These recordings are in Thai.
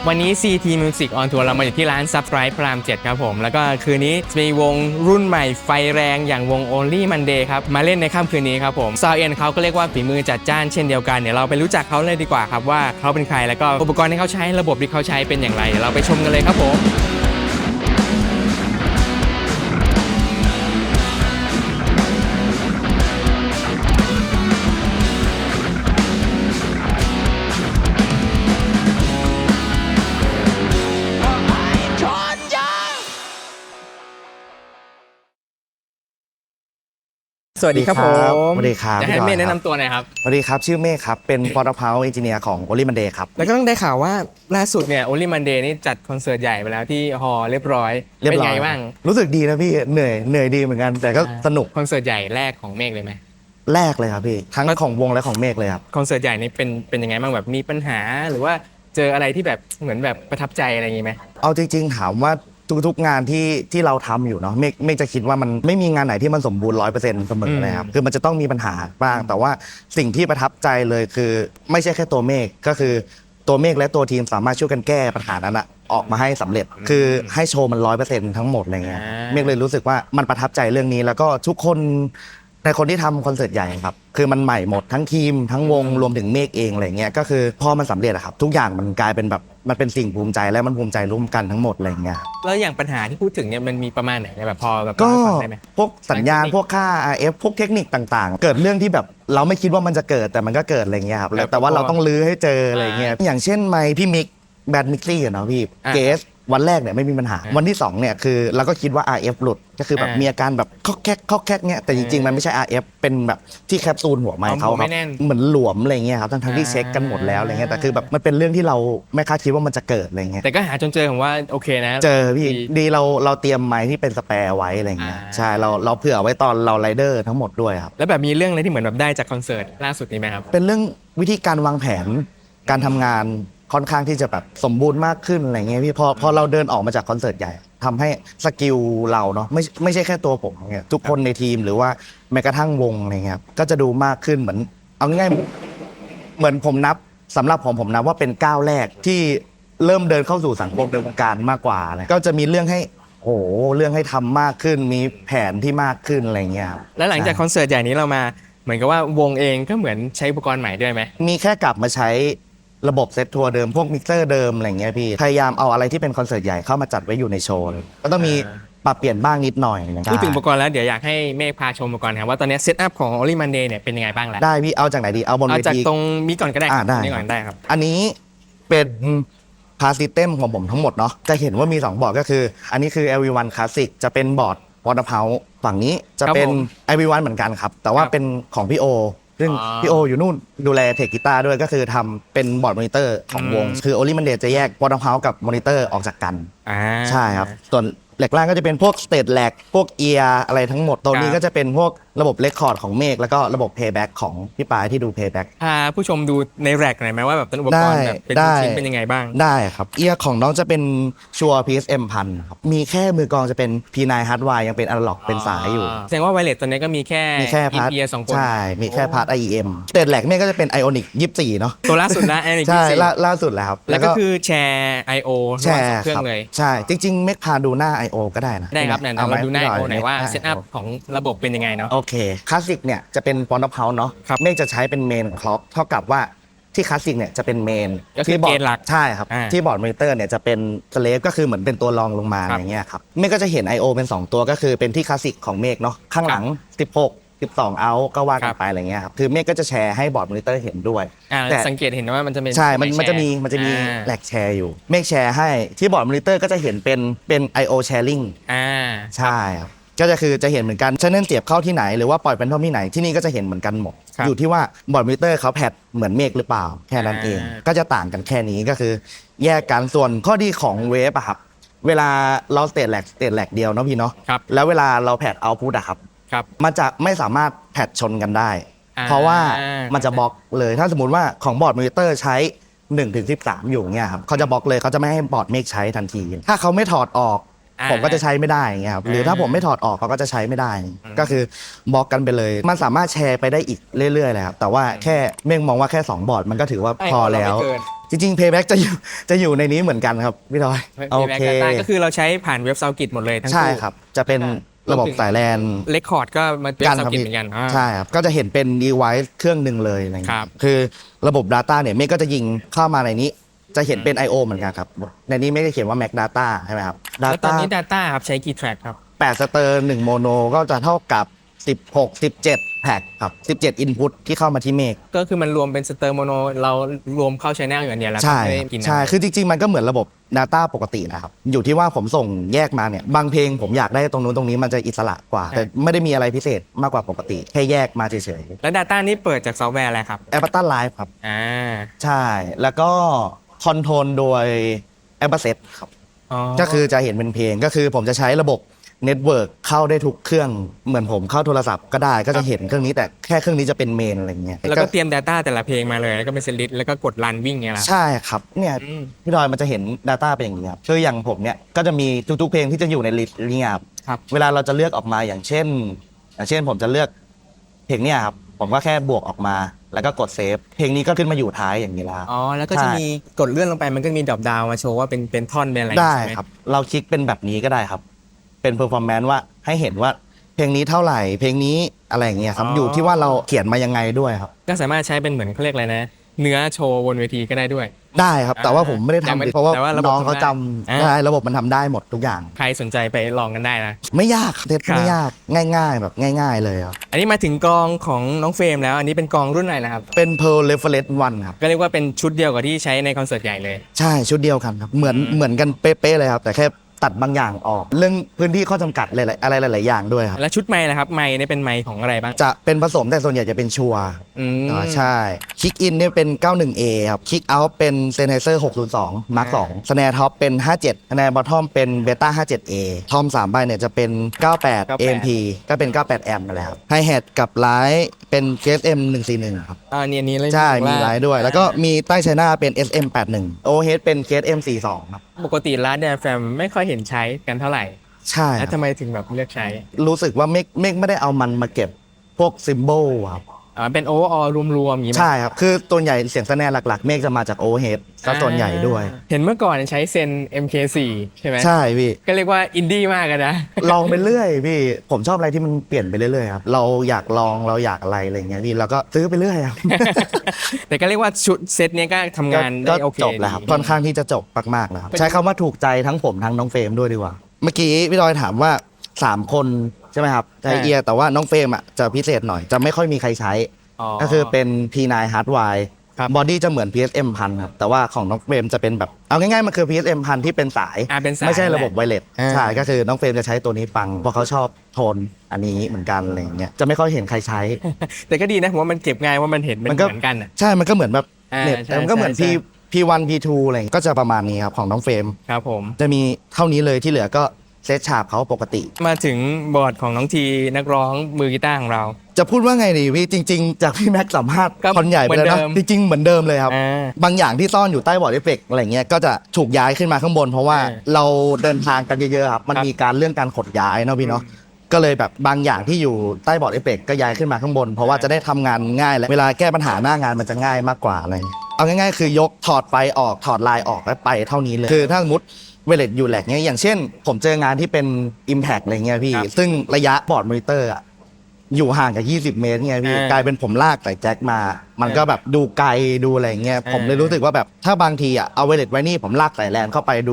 วันนี้ CT Music on Tour เรามาอยู่ที่ร้าน Subscribe พระราม 7 ครับผมแล้วก็คืนนี้จะมีวงรุ่นใหม่ไฟแรงอย่างวง Only Monday ครับมาเล่นในค่ำคืนนี้ครับผมซาวเอ็นเขาก็เรียกว่าฝีมือจัดจ้านเช่นเดียวกันเดี๋ยวเราไปรู้จักเขาเลยดีกว่าครับว่าเขาเป็นใครแล้วก็อุปกรณ์ที่เขาใช้ระบบที่เขาใช้เป็นอย่างไรเดี๋ยวเราไปชมกันเลยครับผมสวัสดีครับผมสวัสดีครับจะให้เมฆแนะนำตัวหน่อยครับสวัสดีครับชื่อเมฆครับเป็น Product Engineer ของ Only Monday ครับแล้วก็ต้องได้ข่าวว่าล่าสุดเนี่ย Only Monday นี่จัดคอนเสิร์ตใหญ่ไปแล้วที่ฮอลล์เรียบร้อยเป็นไงบ้างรู้สึกดีนะพี่เหนื่อยดีเหมือนกันแต่ก็สนุกคอนเสิร์ตใหญ่แรกของเมฆเลยไหมแรกเลยครับพี่ทั้งของวงและของเมฆเลยครับคอนเสิร์ตใหญ่นี่เป็นยังไงบ้างแบบมีปัญหาหรือว่าเจออะไรที่แบบเหมือนแบบประทับใจอะไรอย่างงี้ไหมเอาจริงๆถามว่าทุกงานที่เราทำอยู่เนาะเมฆจะคิดว่ามันไม่มีงานไหนที่มันสมบูรณ์ 100% เสมอเลยครับคือมันจะต้องมีปัญหาบ้างแต่ว่าสิ่งที่ประทับใจเลยคือไม่ใช่แค่ตัวเมฆก็คือตัวเมฆและตัวทีมสามารถช่วยกันแก้ปัญหานั้นออกมาให้สำเร็จคือให้โชว์มัน 100% ทั้งหมดอะไรเงี้ยเมฆเลยรู้สึกว่ามันประทับใจเรื่องนี้แล้วก็ทุกคนในคนที่ทำคอนเสิร์ตใหญ่ครับคือมันใหม่หมดทั้งทีมทั้งวงรวมถึงเมฆเองอะไรเงี้ยก็คือพอมันสำเร็จอะครับทุกอย่างมันกลายเป็นแบบมันเป็นสิ่งภูมิใจและมันภูมิใจร่วมกันทั้งหมดอะไรเงี้ยแล้วอย่างปัญหาที่พูดถึงเนี่ยมันมีประมาณไหนแบบพอแบบก็ได้ไหมพวกสัญญาณพวกค่า RF พวกเทคนิคต่างๆเกิดเรื่องที่แบบเราไม่คิดว่ามันจะเกิดแต่มันก็เกิดอะไรเงี้ยครับแต่ว่าเราต้องลื้อให้เจออะไรเงี้ยอย่างเช่นไมค์พี่มิกแบดมิกซี่เนาะพี่เกสวันแรกเนี่ยไม่มีปัญหาวันที่2เนี่ยคือเราก็คิดว่า RF หลุดก็คือแบบมีอาการแบบคอกแคกเงี้ยแต่จริงๆมันไม่ใช่ RF เป็นแบบที่แคปซูลหัวไมค์เขาครับเหมือนหลวมอะไรเงี้ยครับทั้งที่เช็คกันหมดแล้วอะไรเงี้ยแต่คือแบบมันเป็นเรื่องที่เราไม่คาดคิดว่ามันจะเกิดอะไรเงี้ยแต่ก็หาจนเจอผมว่าโอเคนะเจอพี่ดีเราเตรียมไมค์ที่เป็นสแปร์ไว้อะไรเงี้ยใช่เราเผื่อไว้ตอนเราไรเดอร์ทั้งหมดด้วยครับแล้วแบบมีเรื่องอะไรที่เหมือนแบบได้จากคอนเสิร์ตล่าสุดนี้ไหมครับเป็นเรื่องวิธีการวางแผนการทำงานค่อนข้างที่จะแบบสมบูรณ์มากขึ้นอะไรเงี้ยพี่พอเราเดินออกมาจากคอนเสิร์ตใหญ่ทำให้สกิลเราเนาะไม่ใช่แค่ตัวผมเนี่ยทุกคนในทีมหรือว่าแม้กระทั่งวงอะไรเงี้ยก็จะดูมากขึ้นเหมือนเอาง่ายๆเหมือนผมนับสำหรับผมนับว่าเป็นก้าวแรกที่เริ่มเดินเข้าสู่สังคมในวงการมากกว่าเลยก็จะมีเรื่องให้เรื่องให้ทำมากขึ้นมีแผนที่มากขึ้นอะไรเงี้ยแล้วหลังจากคอนเสิร์ตใหญ่นี้เรามาเหมือนกับว่าวงเองก็เหมือนใช้อุปกรณ์ใหม่ด้วยไหมมีแค่กลับมาใช้ระบบเซตทัวร์เดิมพวกมิกเซอร์เดิมอะไรเงี้ยพี่พยายามเอาอะไรที่เป็นคอนเสิร์ตใหญ่เข้ามาจัดไว้อยู่ในโชว์ก็ต้องมีปรับเปลี่ยนบ้างนิดหน่อยพูดถึงอุปกรณ์แล้วเดี๋ยวอยากให้เมฆพาชมอุปกรณ์ครับว่าตอนนี้เซตอัพของ Only Monday เนี่ยเป็นยังไงบ้างแล้วได้พี่เอาจากไหนดีเอาบนเวทีเอาจากตรงนี้ก่อนก็ได้ได้นี่ก่อนได้ครับอันนี้เป็นพาสซิสเต็มของผมทั้งหมดเนาะจะเห็นว่ามี2บอร์ดก็คืออันนี้คือ LV1 Classic จะเป็นบอร์ดวอเตอร์เพาฝั่งนี้จะเป็น LV1 เหมือนกันครับแต่ว่าเป็นของพี่โอซึ่งพี่โออยู่นู่นดูแลเทคกีตาร์ด้วยก็คือทำเป็นบอร์ดมอนิเตอร์ของวงคือ Only Monday จะแยกวอเตอร์เพากับมอนิเตอร์ออกจากกันใช่ครับส่วนแหลกล่างก็จะเป็นพวกสเตทแหลกพวกเอียร์อะไรทั้งหมดตรงนี้ก็จะเป็นพวกระบบเรคคอร์ดของเมฆแล้วก็ระบบเพย์แบ็กของพี่ปายที่ดูเพย์แบ็กพาผู้ชมดูในแร็กหน่อยไหมว่าแบบต้นอุปกรณ์แบบเป็นชิ้นเป็นยังไงบ้างได้ครับเอียร์ของน้องจะเป็นชัวร์ PSM 1000ครับมีแค่มือกลองจะเป็น P9 Hardwire ยังเป็นอนาล็อกเป็นสายอยู่แสดงว่าไวเลสตัวนี้ก็มีแค่พาร์ทเอียร์2คนใช่มีแค่พาร์ท IEM สเตทแหลกเมฆก็จะเป็น Ionic 24เนาะตัวล่าสุดนะ Ionic 24ใช่ล่าสุดแล้วครับแล้วก็คือแชร์ I/O แชร์เครื่องเลยใช่จริงๆเมฆพาดูหน้า I/O ก็ได้นะได้ครับเนี่ยเราดูหน้า I/O หน่อยว่าเซตอัพของระบบเป็นยังไงเนาะโอเคคลาสสิกเนี่ยจะเป็นปอนด์เพาเนาะเมฆจะใช้เป็นเมนคล็อกเท่ากับว่าที่คลาสสิกเนี่ยจะเป็นเมนที่บอร์ดหลักใช่ครับที่บอร์ดมอนิเตอร์เนี่ยจะเป็นสเลฟก็คือเหมือนเป็นตัวรองลงมาอย่างเงี้ยครับเมฆก็จะเห็น I/O เป็น2ตัวก็คือเป็นที่คลาสสิกของเมฆเนาะข้างหลัง16 12เอาก็ว่ากันไปอะไรเงี้ยครับคือเมฆก็จะแชร์ให้บอร์ดมอนิเตอร์เห็นด้วยแต่สังเกตเห็นว่ามันจะเป็นใช่มันจะมีแหลกแชร์อยู่เมฆแชร์ให้ที่บอร์ดมอนิเตอร์ก็จะเห็นเป็น I/O sharing ใช่ครับก็จะเห็นเหมือนกันchannelเสียบเข้าที่ไหนหรือว่าปล่อยเป็นท่อที่ไหนที่นี่ก็จะเห็นเหมือนกันหมดอยู่ที่ว่าบอร์ดมอนิเตอร์เขาแพดเหมือนเมฆหรือเปล่าแค่นั้นเองก็จะต่างกันแค่นี้ก็คือแยกกันส่วนข้อดีของเวฟอะครับเวลาเราสเตทแหลกเดียวเนาะพี่เนาะแล้วเวลาเราแพดเอาพุทอะครับมันจะไม่สามารถแพดชนกันได้เพราะว่ามันจะบล็อกเลยถ้าสมมติว่าของบอร์ดมอนิเตอร์ใช้1-13อยู่เงี้ยครับเขาจะบล็อกเลยเขาจะไม่ให้บอร์ดเมฆใช้ทันทีถ้าเขาไม่ถอดออกผมก็จะใช้ไม่ได้เงี้ยครับหรือถ้าผมไม่ถอดออกเขาก็จะใช้ไม่ได้ก็คือบล็อกกันไปเลยมันสามารถแชร์ไปได้อีกเรื่อยๆเลยครับแต่ว่าแค่เมฆมองว่าแค่2บอร์ดมันก็ถือว่าพอแล้ว จริงๆ Payback จะอยู่ในนี้เหมือนกันครับพี่ดอยโอ Payback เค Data ก็คือเราใช้ผ่านเว็บเซากิตหมดเลยทั้ง ใช่ คู่ ครับจะเป็นระบบสายแลน เรคคอร์ดก็มาเว็บ กัน เซา ครับ กิต พี่ เหมือนกัน ใช่ครับก็จะเห็นเป็น device เครื่องหนึ่งเลยอะไรเงี้ ครั ย บ คือระบบ Data เนี่ยเมฆก็จะยิงเข้ามาในนี้ จะเห็นเป็น I/O เหมือนกันครับในนี้ไม่ได้เขียนว่า Mac Data ใช่ไหมครับ แล้วตอน Data นี้ Data ครับใช้กี่ track ครับ 8สเตอร์1โมโนก็จะเท่ากับ16 17แท็กครับ17 input ที่เข้ามาที่เมฆ ก็คือมันรวมเป็นสเตอร์โมโนเรารวมเข้า channel อย่างเดียวแล้ว ใช่ ไม่ได้กิน ใช่ คือจริงๆ มันก็เหมือนระบบ Data ปกตินะครับ อยู่ที่ว่าผมส่งแยกมาเนี่ย บางเพลงผมอยากได้ตรงนู้นตรงนี้มันจะอิสระกว่า แต่ไม่ได้มีอะไรพิเศษมากกว่าปกติ แค่แยกมาเฉย แล้ว Data นี่เปิดจากซอฟต์แวร์อะไรครับ ๆ Ableton Live ครับ อ่า ใช่ แล้วก็คอนโทรลโดย Ableton ครับ อ๋อ ก็คือจะเห็นเป็นเพลง ก็คือผมจะใช้ระบบเน็ตเวิร์กเข้าได้ทุกเครื่อง เหมือนผมเข้าโทรศัพท์ก็ได้ ก็จะเห็นเครื่องนี้แต่แค่เครื่องนี้จะเป็นเมนอะไรเงี้ย แล้วก็เตรียม Data แต่ละเพลงมาเลยแล้วก็เป็นเซตลิสต์แล้วก็กดรันวิ่งไงล่ะ ใช่ครับ เนี่ย อืม พี่ดอยมันจะเห็น Data เป็นอย่างนี้ครับคืออย่างผมเนี่ยก็จะมีทุกๆเพลงที่จะอยู่ในลิสต์นี้ครับ ครับ เวลาเราจะเลือกออกมาอย่างเช่นผมจะเลือกเพลงเนี่ยครับผมก็แค่บวกออกมาแล้วก็กดเซฟเพลงนี้ก็ขึ้นมาอยู่ท้ายอย่างนี้แล้ว อ๋อ แล้วก็ ใช่ จะมีกดเลื่อนลงไปมันก็มีดรอปดาวมาโชว์ว่าเป็นท่อนเป็นอะไร ได้ ใช่หม ครับ เราคลิกเป็นแบบนี้ก็ได้ครับ เป็นเพอร์ฟอร์แมนซ์ว่าให้เห็นว่าเพลงนี้เท่าไหร่เพลงนี้อะไรอย่างเงี้ยครับอยู่ที่ว่าเราเขียนมายังไงด้วยครับ ก็สามารถใช้เป็นเหมือนเขาเรียกอะไรนะ เนื้อโชว์บนเวทีก็ได้ด้วย ได้ครับ แต่ว่าผมไม่ได้ แต่ไม่ ทำเพราะว่า แต่ว่าระบบ น้องเขาจ ทำได้ ำได้ระบบมันทำได้หมดทุกอย่าง ใครสนใจไปลองกันได้นะ ไม่ยากเทส ครับ ไม่ยากง่ายๆแบบง่าย ๆเลยครับ อันนี้มาถึงกลองของน้องเฟรมแล้ว อันนี้เป็นกลองรุ่นไหนนะครับ เป็น Pearl Reference 1ครับ ก็เรียกว่าเป็นชุดเดียวกับที่ใช้ในคอนเสิร์ตใหญ่เลย ใช่ชุดเดียวกันครับเหมือนกันเป๊ะๆเลยครับ แต่แค่ตัดบางอย่างออก เรื่องพื้นที่ข้อจำกัดอะไรหลายๆอย่างด้วยครับ และชุดไมค์นะครับ ไมค์เนี่ยเป็นไมค์ของอะไรบ้าง จะเป็นผสมแต่ส่วนใหญ่จะเป็นชัวร์ อืม ใช่คิกอินเนี่ยเป็น 91A ครับคิกเอาท์เป็นเซนไฮเซอร์602 Mark 2สแนร์ท็อปเป็น 57สแนร์บอททอมเป็นเบต้า 57A ทอม3ใบเนี่ยจะเป็น 98 AMP ก็เป็น 98 แอมป์นั่นแหละครับไฮแฮทกับไลท์เป็น KSM 141ครับ อันนี้เลย ใช่ มี ว่า ไลท์ด้วย แล้วก็มีใต้ไชน่าเป็น SM81 OH เป็น KSM 42ครับ ปกติร้านเดียแฟมไม่ค่อยเห็นใช้กันเท่าไหร่ ใช่ แล้ว ค ทำ รับ ไมถึงแบบเลือกใช้ รู้สึกว่าเมกไม่ได้เอามันมาเก็บพวกซิมโบลครับ เป็นโอเวอร์ออลรวมๆอย่างนี้ไหม ใช่ครับ คือตัวใหญ่เสียงสแนร์หลักๆ เมกจะมาจาก OH ก็ส่วนใหญ่ด้วย เห็นเมื่อก่อนใช้เซน MK4 ใช่ไหม ใช่พี่ ก็เรียกว่าอินดี้มากอะนะ ลองไปเรื่อยพี่ ผมชอบอะไรที่มันเปลี่ยนไปเรื่อยๆครับ เราอยากลองเราอยากอะไรอะไรเงี้ยพี่เราก็ซื้อไปเรื่อยครับ แต่ก็เรียกว่าชุดเซตเนี้ยก็ทำงาน ก็ ได้โอเค จบแล้วครับ ดี ค่อนข้างที่จะจบมากๆแล้วครับใช้คำว่าถูกใจทั้งผมทั้งน้องเฟรมด้วยดีกว่า เมื่อกี้พี่ดอยถามว่า 3 คนใช่ไหมครับใช้เอียร์แต่ว่าน้องเฟรมอ่ะจะพิเศษหน่อยจะไม่ค่อยมีใครใช้ ก็คือเป็น P9 Hardwire ครับ บอดี้จะเหมือน PSM 1000ครับแต่ว่าของน้องเฟรมจะเป็นแบบเอาง่ายๆมันคือ PSM 1000ที่เป็นสาย เป็นสาย ไม่ใช่ระบบไวเลส อ่า ใช่ก็คือน้องเฟรมจะใช้ตัวนี้ฟังเพราะเขาชอบโทนอันนี้เหมือนกันอะไรอย่างเงี้ยจะไม่ค่อยเห็นใครใช้ แต่ก็ดีนะผมว่ามันเก็บง่ายว่ามันเห็นมัน มันก็ เหมือนกันอะ ใช่มันก็เหมือนแบบ อ่า เน็ต ใช่ แต่มันก็เหมือน ใช่ P1 P2 อะไรอย่างเงี้ยก็จะประมาณนี้ครับของน้องเฟรม ครับผม จะมีเท่านี้เลยที่เหลือก็เซตฉาบเขาปกติ มาถึงบอร์ดของน้องทีนักร้องมือกีตาร์ของเรา จะพูดว่าไงดีพี่จริง ๆ จากพี่แม็กซ์สัมภาษณ์ ก็ คนใหญ่ไปแล้ว เหมื นะ อนเดิม จริงๆเหมือนเดิมเลยครับ อ่า บางอย่างที่ซ่อนอยู่ใต้บอร์ดเอฟเฟกต์อะไรเงี้ยก็จะถูกย้ายขึ้นมาข้างบน เพราะว่า อ่า เราเดินทางกันเยอะๆครับมัน ครับ มีการเรื่องการขนย้ายเนาะพี่เนาะก็เลยแบบบางอย่างที่อยู่ใต้บอร์ดเอฟเฟกต์ก็ย้ายขึ้นมาข้างบน เพราะว่าจะได้ทำงานง่ายและเวลาแก้ปัญหาหน้างานมันจะง่ายมากกว่าอะไรเอาง่ายๆคือยกถอดไฟออกถอดลายออกแล้วไปเท่านี้เลยคือถ้าสมมติเวเลตอยู่แหลกเงี้ยอย่างเช่น ผมเจองานที่เป็น Impact อะไรเงี้ยพี่ ครับ ซึ่งระยะบอร์ดมอนิเตอร์อะอยู่ห่างจาก 20 เมตรไงพี่ อ่าก ลายเป็นผมลากสายแจ็คมา มันก็แบบดูไกลดูอะไรเงี้ยผมเลยรู้สึกว่าแบบถ้าบางทีอ่ะเอาเวเลตไว้นี่ผมลากสายแลนเข้าไปด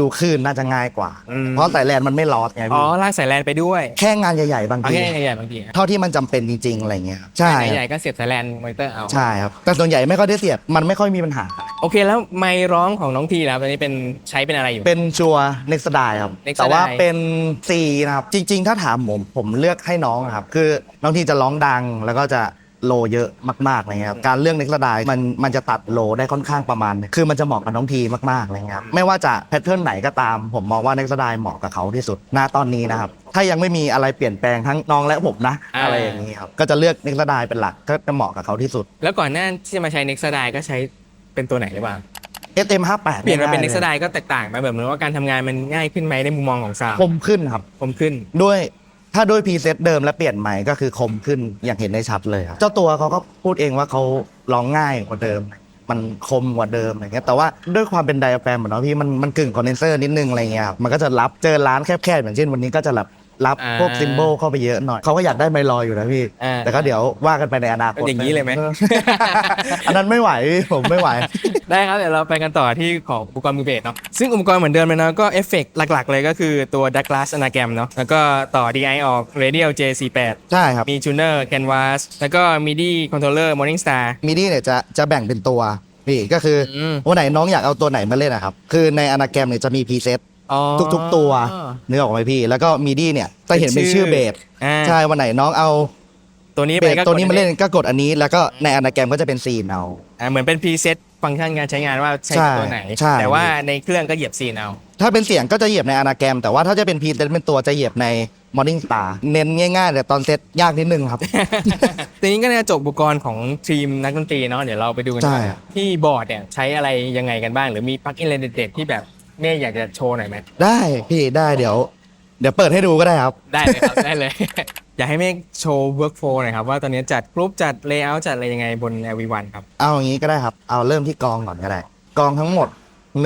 ูคลื่นน่าจะง่ายกว่า อืม เพราะสายแลนมันไม่ลอสไง อ๋อ พี่ ลากสายแลนไปด้วย แค่งานใหญ่ๆบาง เอา ที แค่ใหญ่ๆบางที เท่าที่มันจำเป็นจริงๆอะไรเงี้ยใช่ ใหญ่ๆก็เสียบสายแลนมอนิเตอร์เอา ใช่ครับแต่ส่วนใหญ่ไม่ค่อยได้เสียบมันไม่ค่อยมีปัญหา โอเคแล้วไมค์ร้องของน้องทีแล้วตอนนี้เป็นใช้เป็นอะไรอยู่ เป็นชัวเน็กซ์ไดครับ Nextdie แต่ว่าเป็น C นะครับ จริง ๆ ถ้าถามผมเลือกให้น้องครับ คือน้องทีจะร้องดังแล้วก็จะโลเยอะมากๆอะไรเงี้ยครับการเลือกเน็กซ์ไดมันจะตัดโลได้ค่อนข้างประมาณนึงคือมันจะเหมาะกับน้องทีมากๆอะไรเงี้ยครับไม่ว่าจะแพทเทิร์นไหนก็ตาม ผมมองว่าเน็กซ์ไดเหมาะกับเขาที่สุดณตอนนี้นะครับ ถ้ายังไม่มีอะไรเปลี่ยนแปลงทั้งน้องและผมนะ อะไรอย่างนี้ครับก็จะเลือกเน็กซ์ไดเป็นหลักก็จะเหมาะกับเขาที่สุด แล้วก่อนหน้าที่จะมาใช้ Next Style ก็ใช้เป็นตัวไหนหรือเปล่า SM58 เปลี่ยนมาเป็น ง่ Next ยๆลย Style ก็แตกต่างไปแบบเหมือนว่าการทำงานมันง่ายขึ้นไหมในมุมมองของซาวด์ คมขึ้นครับ ผมขึ้น ด้วยถ้าด้วยพรีเซตเดิมและเปลี่ยนใหม่ก็คือคมขึ้นอย่างเห็นได้ชัดเลยครับเจ้าตัวเขาก็พูดเองว่าเขาร้องง่ายกว่าเดิม มันคมกว่าเดิมอะไรเงี้ยแต่ว่าด้วยความเป็นไดอะแฟรมเนาะพี่มันกึ่งคอนเดนเซอร์นิดนึงอะไรเงี้ยครับมันก็จะรับเจอร้านแคบๆอย่างเช่นวันนี้ก็จะรับพวกซิมโบลเข้าไปเยอะหน่อยเขาก็อยากได้ไมลอยอยู่นะพี่แต่ก็เดี๋ยวว่ากันไปในอนาคตอย่างนี้เลยไหม อันนั้นไม่ไหวพี่ผมไม่ไหว ได้ครับเดี๋ยวเราไปกันต่อที่ของอุปกรณ์มือเบสเนาะซึ่งอุปกรณ์เหมือนเดิมเลยเนาะก็เอฟเฟกต์หลักๆเลยก็คือตัว Douglas Anagram เนาะแล้วก็ต่อ DI ออก Radial J48 ใช่ครับมี Tuner Canvas แล้วก็ MIDI Controller Morningstar มิดี้เนี่ยจะแบ่งเป็นตัวพี่ก็คือวันไหนน้องอยากเอาตัวไหนมาเล่นนะครับคือในอนาแกรมเนี่ยจะมีพรีเซตทุกๆตัวนึกออกไหมพี่แล้วก็มิดี้เนี่ยจะเห็นเป็นชื่อเบสใช่วันไหนน้องเอาตัวนี้ เบสตัวนี้มาเล่นก็กดอันนี้แล้วก็ในอนาแกรมก็จะเป็นซีนเอาเหมือนเป็นพรีเซตฟังก์ชันการใช้งานว่าใช้ตัวไหนแต่ว่าในเครื่องก็เหยียบซีนเอาถ้าเป็นเสียงก็จะเหยียบในอนาแกรมแต่ว่าถ้าจะเป็นพรีเซตเป็นตัวจะเหยียบใน Morningstar เน้นง่ายๆแต่ตอนเซตยากนิดนึงครับ ทีนี้ก็จะจบอุปกรณ์ของทีมนักดนตรีเนาะเดี๋ยวเราไปดูกันที่บอร์ดเนี่ยใช้อะไรยังไงกันบ้างหรือมีปลั๊กอินอะไรเด็ดๆที่แบบเม่อยากจะโชว์หน่อยไหมได้พี่ได้เดี๋ยวเปิดให้ดูก็ได้ครับได้เลยครับได้เลย อยากให้เมฆโชว์ workflow หน่อยครับว่าตอนนี้จัดกรุ๊ปจัด layout จัดอะไรยังไงบน LV1 ครับเอาอย่างนี้ก็ได้ครับเอาเริ่มที่กองก่อนก็ได้กองทั้งหมด1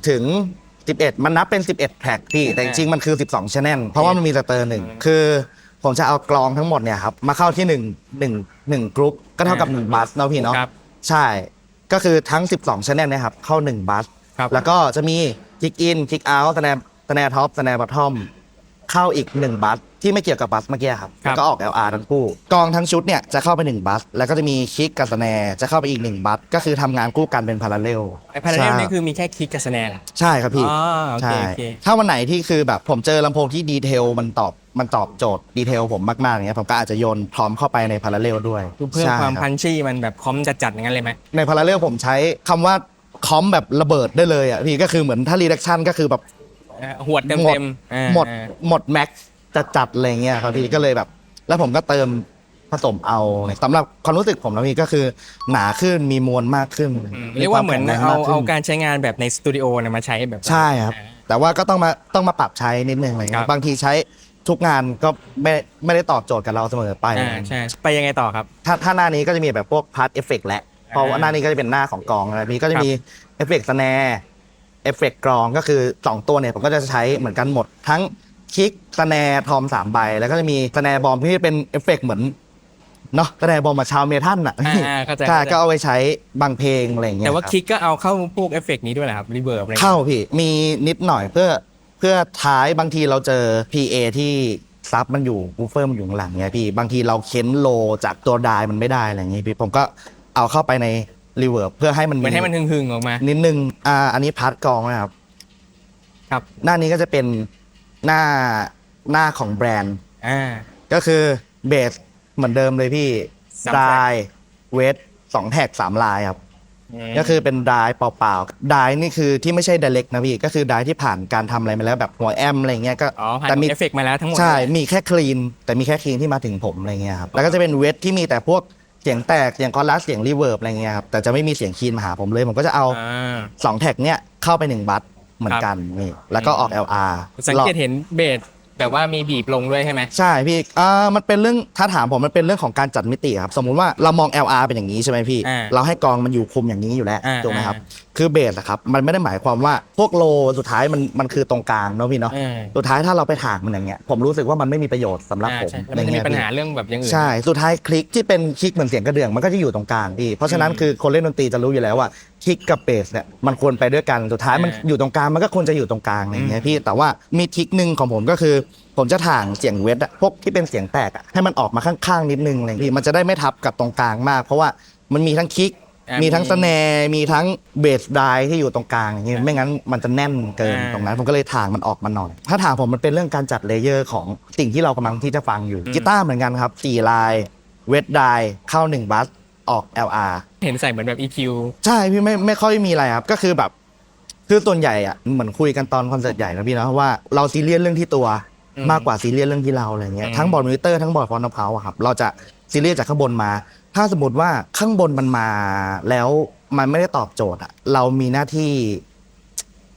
ถึง11มันนับเป็น11แทร็กพี่แต่จริงๆมันคือ12 channel เพราะว่ามันมีสเตอร์1คือผมจะเอากลองทั้งหมดเนี่ยครับมาเข้าที่1กรุ๊ปก็เท่ากับ1บัสเนาะพี่เนาะใช่ก็คือทั้ง12 channel เนี่ยครับเข้า1บัสแล้วก็จะมี kick in kick out snare top snare bottom เข้าอีก1บัสที่ไม่เกี่ยวกับบัสเมื่อกี้ครับแล้วก็ออก LR ทั้งคู่กองทั้งชุดเนี่ยจะเข้าไป1บัสแล้วก็จะมีคิกกับสแนร์จะเข้าไปอีก1บัสก็คือทำงานคู่กันเป็นพาราเรลพาราเรลนี่คือมีแค่คิกกับสแนร์ใช่ครับพี่ใช่ถ้าวันไหนที่คือแบบผมเจอลำโพงที่ดีเทลมันตอบโจทย์ดีเทลผมมากๆอย่างเงี้ยผมก็อาจจะโยนพร้อมเข้าไปในพาราเรลด้วยเพื่อความพันชี่มันแบบคอมจัดๆอย่างนั้นเลยไหมในพาราเรลผมใช้คำว่าคอมแบบระเบิดได้เลยอ่ะพี่ก็คือเหมือนถ้ารีดักชันก็คือแบบหวดเต็มหมดแม็กจัดอะไรเงี้ยครับพี่ก็เลยแบบแล้วผมก็เติมผสมเอาสำหรับความรู้สึกผมนะพี่ก็คือหนาขึ้นมีมวลมากขึ้นเรียกว่าเหมือนเอาการใช้งานแบบในสตูดิโอมาใช้แบบใช่ครับแต่ว่าก็ต้องมาปรับใช้นิดนึงอะไรเงี้ยบางทีใช้ทุกงานก็ไม่ได้ตอบโจทย์กับเราเสมอไปใช่ไปยังไงต่อครับถ้าหน้านี้ก็จะมีแบบพวกพาร์ทเอฟเฟกต์แหละเพราะว่าหน้านี้ก็จะเป็นหน้าของกองนะพี่ก็จะมีเอฟเฟกต์สแนร์เอฟเฟกต์กรองก็คือ2ตัวเนี่ยผมก็จะใช้เหมือนกันหมดทั้งคิกสแนร์ทอม3 ใบแล้วก็จะมีสแนร์บอมที่เป็นเอฟเฟกต์เหมือนเนาะสแนร์บอมมาชาวเมทัลอ่ะก็เอาไว้ใช้บางเพลงอะไรอย่างเงี้ยแต่ว่าคิกก็เอาเข้าพวกเอฟเฟกต์นี้ด้วยแหละครับรีเวิร์บอะไรเข้าพี่มีนิดหน่อยเพื่อท้ายบางทีเราเจอ PA ที่ซับมันอยู่บูฟเฟอร์มันอยู่ข้างหลังเงี้ยพี่บางทีเราเค้นโลจากตัวไดมันไม่ได้อะไรอย่างเงี้ยพี่ผมก็เอาเข้าไปในรีเวิร์บเพื่อให้มันหึ่งออกมานิดนึงอันนี้พาร์ทกองนะครับหน้านี้ก็จะเป็นหน้าของแบรนด์ก็คือเบสเหมือนเดิมเลยพี่ดายเวท2 แท็ก3 ลายครับก็คือเป็นดายเปล่าๆดายนี่คือที่ไม่ใช่ไดเรกนะพี่ก็คือดายที่ผ่านการทำอะไรมาแล้วแบบหัวแอมอะไรเงี้ยก็แต่มีเอฟเฟกต์มาแล้วทั้งหมดใช่มีแค่คลีนแต่มีแค่คลีนที่มาถึงผมอะไรเงี้ยครับแล้วก็จะเป็นเวทที่มีแต่พวกเสียงแตกเสียงคอรัสเสียงรีเวิร์บอะไรเงี้ยครับแต่จะไม่มีเสียงคลีนมาหาผมเลยผมก็จะเอา2 แท็กเนี้ยเข้าไป1 บัสเหมือนกันนี่แล้วก็ออก LR สังเกตเห็นเบสแบบว่ามีบีบลงด้วยใช่ไหมใช่พี่มันเป็นเรื่องถ้าถามผมมันเป็นเรื่องของการจัดมิติครับสมมุติว่าเรามอง LR เป็นอย่างนี้ใช่ไหมพี่เราให้กองมันอยู่คุมอย่างนี้อยู่แล้วถูกไหมครับคือเบสครับมันไม่ได้หมายความว่าพวกโลสุดท้ายมันคือตรงกลางเนาะพี่เนาะสุดท้ายถ้าเราไปถากมันอย่างเงี้ยผมรู้สึกว่ามันไม่มีประโยชน์สำหรับผมมันมีปัญหาเรื่องแบบอย่างอื่นใช่สุดท้ายคลิกที่เป็นคลิกเหมือนเสียงกระเดื่องมันก็จะอยู่ตรงกลางพี่เพราะฉะนั้นคือคนเล่นดนตรีจะรู้อยู่แล้วว่าคลิกกับเบสเนี่ยมันควรไปด้วยกันสุดท้ายมันอยู่ตรงกลางมันก็ควรจะอยู่ตรงกลางอย่างเงี้ยพี่แต่ว่ามีทริคนึงของผมก็คือผมจะถ่างเสียงเวทพวกที่เป็นเสียงแตกให้มันออกมาข้างๆนิดนึงอะไรพี่มันจะได้ไม่ทับกับตรงกลางมากเพราะว่ามันมีทั้งคิกมีทั้งสแนร์มีทั้งเบสไดที่อยู่ตรงกลางอย่างเงี้ยไม่งั้นมันจะแน่นเกินตรงนั้นผมก็เลยถ่างมันออกมาหน่อยถ้าถ่างผมมันเป็นเรื่องการจัดเลเยอร์ของสิ่งที่เรากำลังที่จะฟังอยู่กีตาร์เหมือนกันครับ4 ลายเวทไดเข้า1 บัสออก LR เห็นใส่เหมือนแบบ EQ ใช่พี่ไม่ค่อยมีอะไรครับก็คือแบบคือส่วนใหญ่อ่ะเหมือนคุยกันตอนคอนเสิร์ตใหญ่นะพี่นะว่าเราซีเรียสเรื่องที่ตัวมากกว่าซีเรียสเรื่องที่เราอะไรเงี้ยทั้งบอร์ดมอนิเตอร์ทั้งบอร์ดฟอนต์เพาอะครับเราจะซีเรียสจากข้างบนมาถ้าสมมติว่าข้างบนมันมาแล้วมันไม่ได้ตอบโจทย์อ่ะเรามีหน้าที่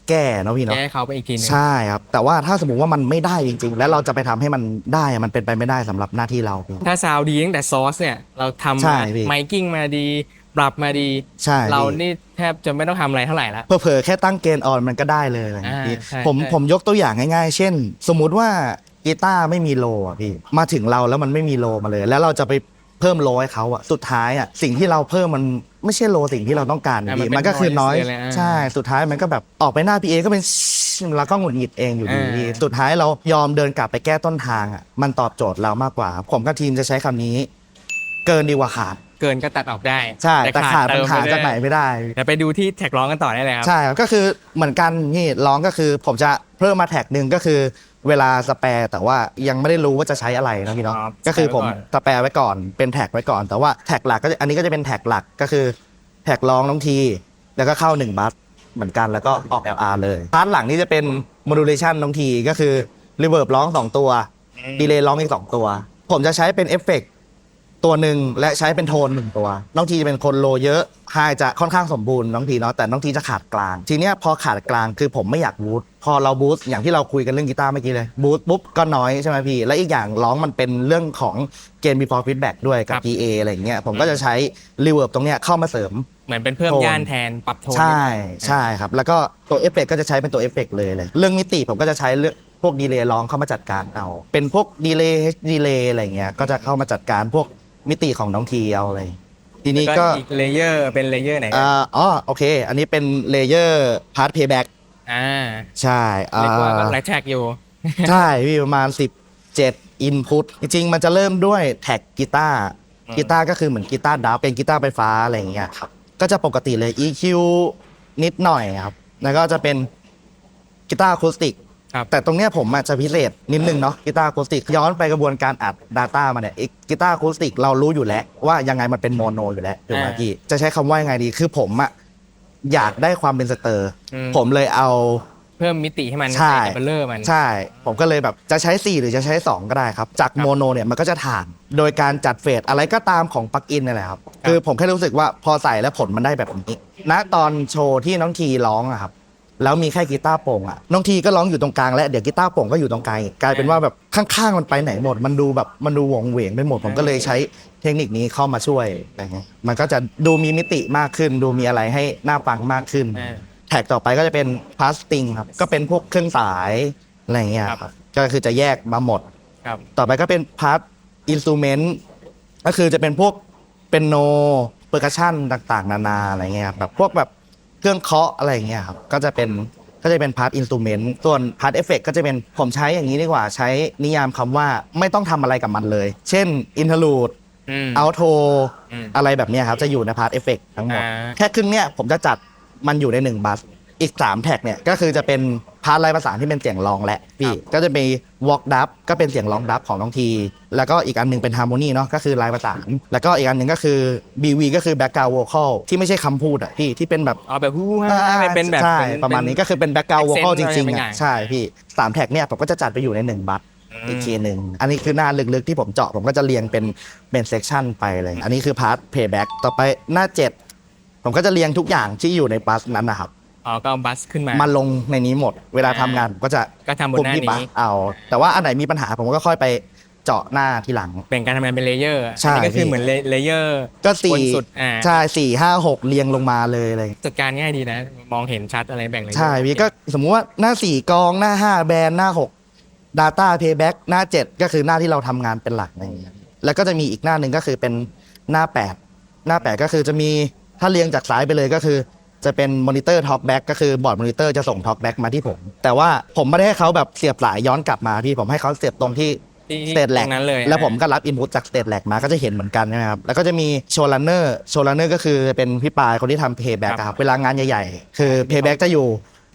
แก้เนาะพี่เนาะ แก้เขาไปอีกทีนึง ใช่ครับแต่ว่าถ้าสมมติว่ามันไม่ได้จริงๆ แล้วเราจะไปทำให้มันได้มันเป็นไปไม่ได้สำหรับหน้าที่เราพี่ ถ้าซาวด์ดีตั้งแต่ซอสเนี่ยเราทำ ใช่พี่ ไมกิ้งมาดีปรับมาดี ใช่ เรา พี่ นี่แทบจะไม่ต้องทำอะไรเท่าไหร่ละ เผลอๆแค่ตั้งเกณฑ์ออนมันก็ได้เลยอะไรอย่างเงี้ยพี่ ใช่ ผม ใช่ ผมยกตัวอย่างง่ายๆ เช่น สมมุติว่ากีตาร์ไม่มีโลอ่ะพี่มาถึงเราแล้วมันไม่มีโลมาเลย แล้วเราจะไปเพิ่มโลให้เขาอ่ะสุดท้ายอ่ะสิ่งที่เราเพิ่มมันไม่ใช่โลสิ่งที่เราต้องการพี่มันก็คือน้อยใช่สุดท้ายมันก็แบบออกไปหน้า PA ก็เป็นแล้วก็หงุดหงิดเองอยู่ดีพี่สุดท้ายเรายอมเดินกลับไปแก้ต้นทางอ่ะมันตอบโจทย์เรามากกว่า ผมกับทีมจะใช้คำนี้ เกินดีกว่าขาด เกินก็ตัดออกได้ ใช่แต่ขาดปัญหา เติม จากไหนไม่ได้ เดี๋ยวไปดูที่แท็กร้องกันต่อได้เลยครับ ใช่ครับก็คือเหมือนกันนี่ร้องก็คือผมจะเพิ่มมาแท็กหนึ่งก็คือเวลาสแปร์แต่ว่ายังไม่ได้รู้ว่าจะใช้อะไรนะพี่เนาะ ครับ ก็คือผม สแปร์ไว้ก่อน สแปร์ไว้ก่อนเป็นแท็กไว้ก่อน แต่ว่าแท็กหลักก็จะอันนี้ก็จะเป็นแท็กหลักก็คือแท็กร้องน้องทีแล้วก็เข้า1บัสเหมือนกันแล้วก็ออก LR เลยพาร์ทหลังนี่จะเป็น modulation น้องทีก็คือ reverb ร้อง2ตัวดีเลย์ร้องอีก2ตัวผมจะใช้เป็นเอฟเฟกต์ตัวหนึ่งและใช้เป็นโทน1ตัวน้องทีจะเป็นคนโลเยอะไฮจะค่อนข้างสมบูรณ์น้องทีเนาะแต่น้องทีจะขาดกลาง ทีเนี้ยพอขาดกลางคือผมไม่อยากบูสต์พอเราบูสต์อย่างที่เราคุยกันเรื่องกีตาร์เมื่อกี้เลยบูสต์ปุ๊บก็น้อยใช่ไหมพี่และอีกอย่างร้องมันเป็นเรื่องของเกณฑ์ before feedback ด้วยกับ PA อะไรอย่างเงี้ยผมก็จะใช้ reverb ตรงเนี้ยเข้ามาเสริม เหมือนเป็นเพิ่ม โทน ย่านแทนปรับโทน ใช่ใช่ครับแล้วก็ตัวเอฟเฟกต์ก็จะใช้เป็นตัวเอฟเฟกต์เลยเรื่องมิติผมก็จะใช้เรื่องพวกดีเลย์ร้องเข้ามาจัดการเอาเป็นพวกดีเลย์อะไรเงี้ยก็จะเข้ามาจัดการพวกมิติของน้องทีเอาอะไรทีนี้ก็ อีกเลเยอร์เป็นเลเยอร์ไหน โอเค อันนี้เป็นเลเยอร์พาร์ทเพย์แบ็ก ใช่ เรียกว่าก็หลายแท็กอยู่ ใช่พี่ประมาณ17 input จริงๆมันจะเริ่มด้วยแท็กกีตาร์ก็คือเหมือนกีตาร์ดับเป็นกีตาร์ไฟฟ้าอะไรอย่างเงี้ยครับก็จะปกติเลย EQ นิดหน่อยครับแล้วก็จะเป็นกีตาร์อะคูสติก ครับ แต่ตรงเนี้ยผมอาจจะพิเศษนิดนึงเนาะกีตาร์อะคูสติกย้อนไปกระบวนการอัด Data มาเนี่ยกีตาร์อะคูสติกเรารู้อยู่แล้วว่ายังไงมันเป็นโมโนอยู่แล้วถูกไหมพี่จะใช้คำว่ายังไงดีคือผมอะอยากได้ความเป็นสเตอร์ ผมเลยเอา เพิ่มมิติให้มัน ใช่ เบลเลอร์มัน ใช่ ผมก็เลยแบบจะใช้ 4 หรือจะใช้ 2 ก็ได้ครับ จากโมโนเนี่ยมันก็จะถ่าง โดยการจัดเฟสอะไรก็ตามของปลั๊กอินนี่แหละครับ คือผมแค่รู้สึกว่าพอใส่แล้วผลมันได้แบบนี้ ณ ตอนโชว์ที่น้องทีร้องอะครับ แล้วมีแค่กีตาร์โปร่งอะน้องทีก็ร้องอยู่ตรงกลางและเดี๋ยวกีตาร์โปร่งก็อยู่ตรงกลางอีกกลายเป็นว่าแบบข้างๆมันไปไหนหมด มันดูแบบมันดูหวงเหวงไปหมด ผมก็เลยใช้เทคนิคนี้เข้ามาช่วยอะไรเงี้ยมันก็จะดูมีมิติมากขึ้น ดูมีอะไรให้น่าฟังมากขึ้น แท็กต่อไปก็จะเป็นพาสติงครับก็เป็นพวกเครื่องสายอะไรเงี้ยครับก็คือจะแยกมาหมด ครับ ต่อไปก็เป็นพาร์ทอินสตูเมนต์ก็คือจะเป็นพวกเป็นโนเปอร์คัชชันต่างๆ นานาอะไรเงี้ยครับแบบพวกแบบเครื่องเคาะอะไรเงี้ยครับก็จะเป็นพาร์ทอินสตูเมนต์ส่วนพาร์ทเอฟเฟกก็จะเป็นผมใช้อย่างนี้ดีกว่าใช้นิยามคำว่าไม่ต้องทำอะไรกับมันเลย เช่นอินเทอร์ลูด เอาโทอะไรแบบเนี้ยครับจะอยู่ในพาร์ทเอฟเฟกทั้งหมดแค่ครึ่งเนี้ยผมจะจัดมันอยู่ใน1บัสอีก3แท็กเนี่ยก็คือจะเป็นพาร์ทลายประสานที่เป็นเสียงร้องและพี่ก็จะมี walk dub ก็เป็นเสียงร้องดับของน้องทีแล้วก็อีกอันหนึงเป็น harmony เนาะก็คือลายประสานแล้วก็อีกอันหนึงก็คือ BV ก็คือ background vocal ที่ไม่ใช่คำพูดอ่ะพี่ที่เป็นแบบ เอาแบบฮู้ฮ่าเป็นแบบ ใช่ประมาณนี้ก็คือเป็น background vocal จ accent ริงๆ อะไรบางอ อ่ะ ย่าง ใช่พี่3แท็กเนี่ยผมก็จะจัดไปอยู่ใน1บัสอีกทีหนึ่งอันนี้คือหน้าลึกๆที่ผมเจาะผมก็จะเรียงเป็นเซกชันไปเลยอันนี้คือพาร์ท playback ต่อไปหน้า7ผมก็จะเรียงทุกอย่างที่อยู่ในบัสนั้นนะครับ อ๋อก็เอาบัสขึ้นมา มาลงในนี้หมด เวลาทำงานผมก็จะ ก็ทำบนหน้านี้ ที่บัสเอา แต่ว่าอันไหนมีปัญหาผมก็ค่อยไปเจาะหน้าทีหลัง เป็นการทำงานเป็นเลเยอร์ ใช่ อันนี้ก็คือ พี่ เหมือนเลเยอร์ ก็ บนสุด 4ใช่4 5 6เรียงลงมาเลยอะไร จัดการง่ายดีนะ มองเห็นชัดอะไรแบ่งเลย ใช่พี่ก็สมมุติว่าหน้า4กองหน้า5แบรนด์หน้า6 Data Playback หน้า7ก็คือหน้าที่เราทำงานเป็นหลักอะไรอย่างเงี้ยแล้วก็จะมีอีกหน้าหนึ่งก็คือเป็นหน้า8หน้า8ก็คือจะมีถ้าเรียงจากซ้ายไปเลยก็คือจะเป็นมอนิเตอร์ท็อกแบ็กก็คือบอร์ดมอนิเตอร์จะส่งท็อกแบ็กมาที่ผมแต่ว่าผมไม่ได้ให้เขาแบบเสียบสายย้อนกลับมาพี่ผมให้เขาเสียบตรงที่สเตตแลก ตรงนั้นเลย แล้วผมก็รับอินพุตจากสเตตแลกมาก็จะเห็นเหมือนกันใช่ไหมครับแล้วก็จะมีโชว์รันเนอร์ก็คือเป็นพี่ปายคนที่ทำเพย์แบ็กครับเวลางานใหญ่ๆคือเพย์แบ็กจะอยู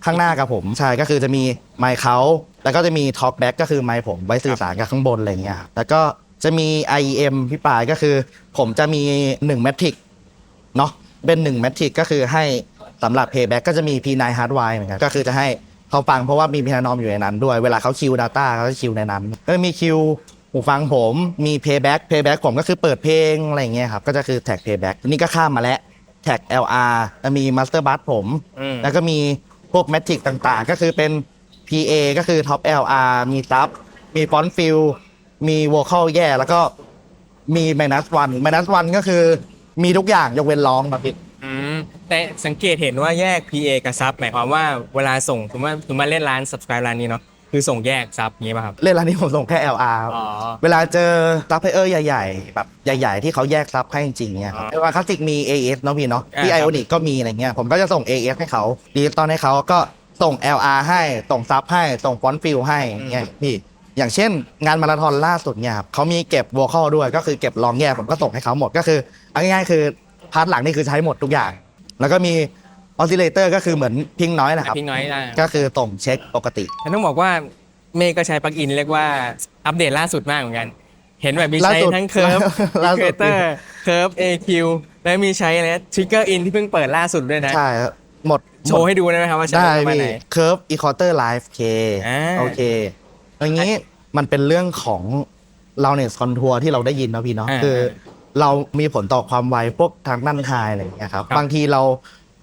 ่ข้างหน้ากับผมใช่ก็คือจะมีไมค์เขาแล้วก็จะมีท็อกแบ็กก็คือไมค์ผมไว้สื่อสารกับข้างบนอะไรอย่างเงี้ยครับแล้วก็จะมี IEM พี่ปายก็คือผมจะมี1 Matrix เนาะเป็น1 Matrix ก็คือให้สำหรับ Playback ก็จะมี P9 Hardwire เหมือนกันก็คือจะให้เขาฟังเพราะว่ามี Pianom อยู่ในนั้นด้วยเวลาเขาคิว Data เขาจะคิวในนั้นก็มีคิวหูฟังผมมี Playback ผมก็คือเปิดเพลงอะไรอย่างเงี้ยครับก็จะคือแท็ก Playback นี่ก็ข้ามมาแล้วแท็ก LR แล้วมี Master Bus ผมแล้วก็มี พวกแมทริกต่างๆก็คือเป็น PA ก็คือ Top LR มีซับมีฟอนต์ฟิลมีโวคอลแย่แล้วก็มี-1ก็คือมีทุกอย่างยกเว้นร้องครับพี่ แต่สังเกตเห็นว่าแยก PA กับซับหมายความว่าเวลาส่งผมว่าเล่นร้าน subscribe ร้านนี้เนาะคือส่งแยกซับงี้ป่ะครับเล่นร้านนี้ผมส่งแค่ LR ครับ อ๋อ เวลาเจอซับเพลเยอร์ใหญ่ๆแบบใหญ่ๆที่เขาแยกซับให้จริงๆเนี่ยครับเวลาคลาสสิกมี AS เนาะพี่เนาะที่ Ionic ก็มีอะไรเงี้ยผมก็จะส่ง AS ให้เขาดีตอนให้เขาก็ส่ง LR ให้ส่งซับให้ส่งฟอนต์ฟิลให้เงี้ยพี่อย่างเช่นงานมาราธอนล่าสุดเนี่ยครับเขามีเก็บโวคอลด้วยก็คือเก็บร้องแยกผมก็ส่งให้เขาหมดก็คือเอาง่ายๆคือพาร์ทหลังนี่คือใช้หมดทุกอย่างแล้วก็มีออสซิเลเตอร์ก็คือเหมือนพิงน้อยนะครับ พิงน้อยได้ ก็คือส่งเช็คปกติ ฉันต้องบอกว่าเมย์ก็ใช้ปลั๊กอินเรียกว่าอัปเดตล่าสุดมากเหมือนกัน เห็นแบบมีใช้ ล่าสุด ทั้งเคิร์ฟ ล่าสุด เตอร์เคิร์ฟ AQ แล้วมีใช้อะไรทริกเกอร์อินที่เพิ่งเปิดล่าสุดด้วยนะ ใช่ครับหมด โชว์ให้ดูได้ไหมครับว่าใช้ ได้ ประมาณ พี่ ไหน เคิร์ฟอีควอเตอร์ไลฟ์เค อ่า โอเคอย่างนี้มันเป็นเรื่องของเราเนี่ยคอนทัวร์ที่เราได้ยินนะพี่เนาะคือเรามีผลต่อความไวพวกทางด้านทายอะไรอย่างเงี้ยครับบางทีเรา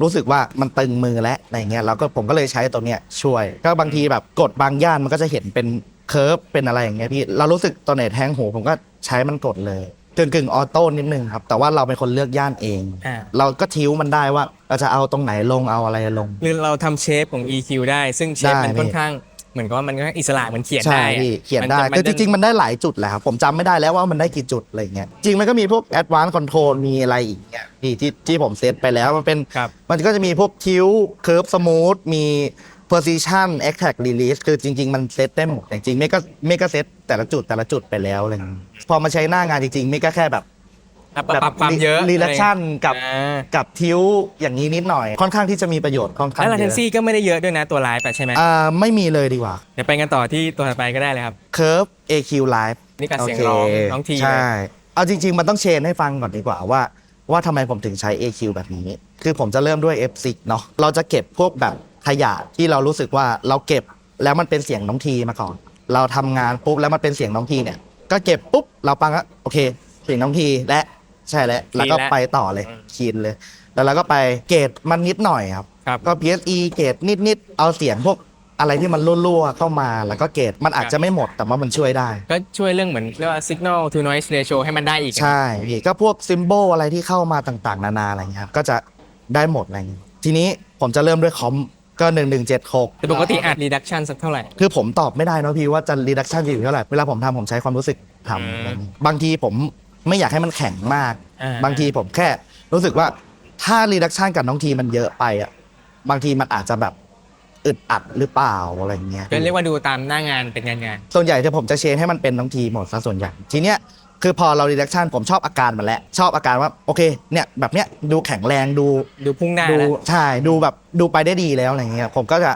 รู้สึกว่ามันตึงมือและอะไรเงี้ยแล้วก็ผมก็เลยใช้ตัวเนี้ยช่วยก็บางทีแบบกดบางย่านมันก็จะเห็นเป็นเคิร์ฟเป็นอะไรอย่างเงี้ยพี่เรารู้สึกตัวไหนแทงหูผมก็ใช้มันกดเลยกึ่งออโต้นิดนึงครับแต่ว่าเราเป็นคนเลือกย่านเอง เราก็ทิ้วมันได้ว่าเราจะเอาตรงไหนลงเอาอะไรลง หรือเราทำเชฟของ EQ ได้ซึ่งเชฟมันค่อนข้างเหมือนกับว่ามันก็อิสระเหมือนเขียน ใช่ ได้อะ พี่เขียนได้ มั คือจริงๆมันได้หลายจุดแหละครับผมจำไม่ได้แล้วว่ามันได้กี่จุดอะไรเงี้ยจริงมันก็มีพวก advanced control มีอะไรอีกเนี่ยที่ผมเซตไปแล้วมันเป็น ครับ มันก็จะมีพวกทิวเคิร์ฟสมูทมี position attack release คือจริงๆมันเซตได้หมดแต่จริงๆไม่ก็เซตแต่ละจุดไปแล้วอะไรเงี้ยพอมาใช้หน้างานจริงๆไม่ก็แค่แบบ ปรับความเยอะ รีแลกชั่นกับ อ่า กับทิวอย่างนี้นิดหน่อย ค่อนข้างที่จะมีประโยชน์ค่อนข้าง แล้ว เย latency อะ ก็ไม่ได้เยอะด้วยนะตัวไลฟ์ใช่ไหม ไม่มีเลยดีกว่า เดี๋ยวไปกันต่อที่ตัวถัดไปก็ได้เลยครับ Curve AQ Live นี่การเสียงร้องน้องที ใช่ เอาจริง ๆ มันต้องเชนให้ฟังก่อนดีกว่าว่าทำไมผมถึงใช้ AQ แบบนี้ คือผมจะเริ่มด้วย F6 เนาะเราจะเก็บพวกแบบขยะที่เรารู้สึกว่าเราเก็บแล้วมันเป็นเสียงน้องทีมาก่อน เราทำงานปุ๊บแล้วมันเป็นเสียงน้องทีเนี่ยก็เก็บปุ๊บเราฟังก็โอเคเสียงน้องทีและใช่แล้วก็ไปต่อเลยคีนเลย แล้วเราก็ไปเกรดมันนิดหน่อยครับ ครับ ก็ PSE เกรดนิดเอาเสียงพวกอะไรที่มันรั่วๆเข้ามาแล้วก็เกรดมันอาจจะไม่หมดแต่ว่ามันช่วยได้ ก็ช่วยเรื่องเหมือนเรียกว่า signal to noise ratio ให้มันได้อีก ใช่พี่ก็พวกซิมโบลอะไรที่เข้ามาต่างๆนานาอะไรเงี้ยครับก็จะได้หมดอะไรเงี้ยทีนี้ผมจะเริ่มด้วยคอมก็1176แต่ปกติอัด reduction สักเท่าไหร่ คือผมตอบไม่ได้เนอะพี่ว่าจะ reduction จะอยู่เท่าไหร่เวลาผมทำผมใช้ความรู้สึกทำอะไรเงี้ยบางทีผมไม่อยากให้มันแข็งมาก บางทีผมแค่รู้สึกว่าถ้า reduction กับน้องทีมันเยอะไปอ่ะบางทีมันอาจจะแบบอึดอัดหรือเปล่าอะไรเงี้ย ก็เรียกว่าดูตามหน้างานเป็นงาน ส่วนใหญ่ที่ผมจะเชนให้มันเป็นน้องทีหมดซะส่วนใหญ่ทีเนี้ยคือพอเรา reduction ผมชอบอาการมันแล้วชอบอาการว่าโอเคเนี่ยแบบเนี้ยดูแข็งแรงดู ดูพุ่งหน้า ดู แล้ว ใช่ดูแบบดูไปได้ดีแล้วอะไรเงี้ยผมก็จะ